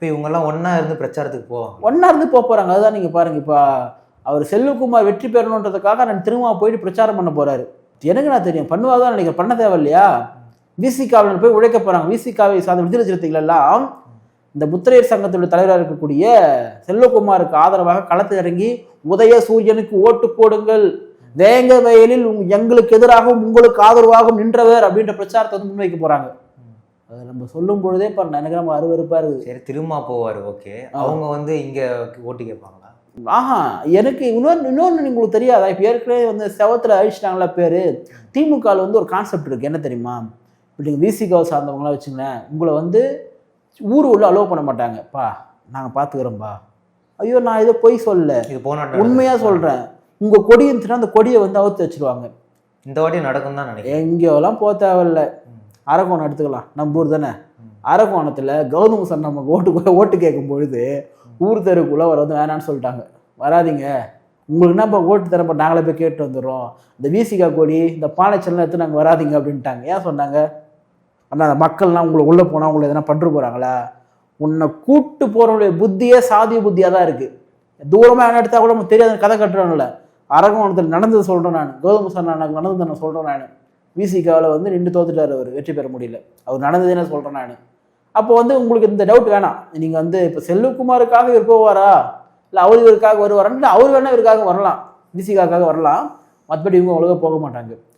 இப்போ இவங்கெல்லாம் ஒன்றா இருந்து பிரச்சாரத்துக்கு போவாங்க, ஒன்றா இருந்து போகிறாங்க. அதுதான் நீங்கள் பாருங்கள், இப்போ அவர் செல்வகுமார் வெற்றி பெறணுன்றதுக்காக நான் திரும்ப போயிட்டு பிரச்சாரம் பண்ண போகிறாரு. எனக்கு நான் தெரியும் பண்ணுவாதான் நினைக்கிறேன், பண்ண தேவை இல்லையா? விசிகாவில் போய் உழைக்க போகிறாங்க. விசிகாவை சார்ந்த விடுதலை சிறுத்தைகள் எல்லாம் இந்த முத்திரையர் சங்கத்துடைய தலைவராக இருக்கக்கூடிய செல்வகுமாருக்கு ஆதரவாக களத்தில் இறங்கி உதய சூரியனுக்கு ஓட்டு போடுங்கள், வேங்க வயலில் எங்களுக்கு எதிராகவும் உங்களுக்கு ஆதரவாகவும் நின்றவர் அப்படின்ற பிரச்சாரத்தை வந்து முன்வைக்க போறாங்க. அதை நம்ம சொல்லும் பொழுதே எனக்கு நம்ம அருவருப்பா இருக்குது. சரி திரும்ப போவார், ஓகே. அவங்க வந்து இங்க ஓட்டு கேட்பாங்களா? ஆஹா, எனக்கு இன்னொன்று உங்களுக்கு தெரியாதா? இப்போ ஏற்கனவே வந்து செவத்தில் அழிச்சிட்டாங்களா பேர். திமுகவில் வந்து ஒரு கான்செப்ட் இருக்குது, என்ன தெரியுமா? இப்போ நீங்கள் விசிகாவை சார்ந்தவங்களாம் வச்சுங்களேன், உங்களை வந்து ஊர் உள்ள அலோவ் பண்ண மாட்டாங்கப்பா, நாங்கள் பார்த்துக்கிறோம்பா. ஐயோ நான் இதை பொய் சொல்லல, இது போன உண்மையாக சொல்கிறேன். உங்கள் கொடி இருந்துச்சுன்னா அந்த கொடியை வந்து அவுத்து வச்சிருவாங்க. இந்த வாட்டி நடக்கும் தான் நினைக்கிறேன். எங்கேயோலாம் போக தேவையில்ல, அரக்கோணம் எடுத்துக்கலாம், நம்ம ஊர் தானே. அரக்கோணத்தில் கௌதம் சார் நமக்கு ஓட்டு கேட்கும் பொழுது ஊர் தெருக்குள்ளே அவர் வந்து வேணான்னு சொல்லிட்டாங்க, வராதிங்க, உங்களுக்கு என்ன இப்போ ஓட்டு தரப்போ நாங்களே போய் கேட்டு வந்துடுறோம், இந்த விசிகா கொடி இந்த பானைச்சல்லாம் எடுத்து நாங்கள் வராதிங்க அப்படின்ட்டாங்க. ஏன் சொன்னாங்க? ஆனால் அந்த மக்கள்லாம் உங்களை உள்ளே போனால் உங்களை எதனா பண்ணுற போகிறாங்களா? உன்னை கூட்டு போகிறவங்களுடைய புத்தியே சாதிய புத்தியாக தான் இருக்குது. தூரமாக என்ன எடுத்தால் கூட நமக்கு தெரியாத கதை கட்டுறாங்கல்ல. அரங்கோணத்தில் நடந்தது சொல்கிறேன் நான், கௌதம் சார் எனக்கு நடந்தது நான் சொல்கிறேன் நான். விசிகாவில் வந்து நின்று தோத்துட்டார், அவர் வெற்றி பெற முடியல, அவர் நடந்ததுன்னு சொல்கிறேன் நான். அப்போ வந்து உங்களுக்கு இந்த டவுட் வேணாம். நீங்கள் வந்து இப்போ செல்வகுமாருக்காக இவர் போவாரா இல்லை அவர் இவருக்காக வருவாரான்னு, அவர் வேணால் இவருக்காக வரலாம், விசிகாக்காக வரலாம், மற்றபடி இவங்க அவ்வளோவா போக மாட்டாங்க.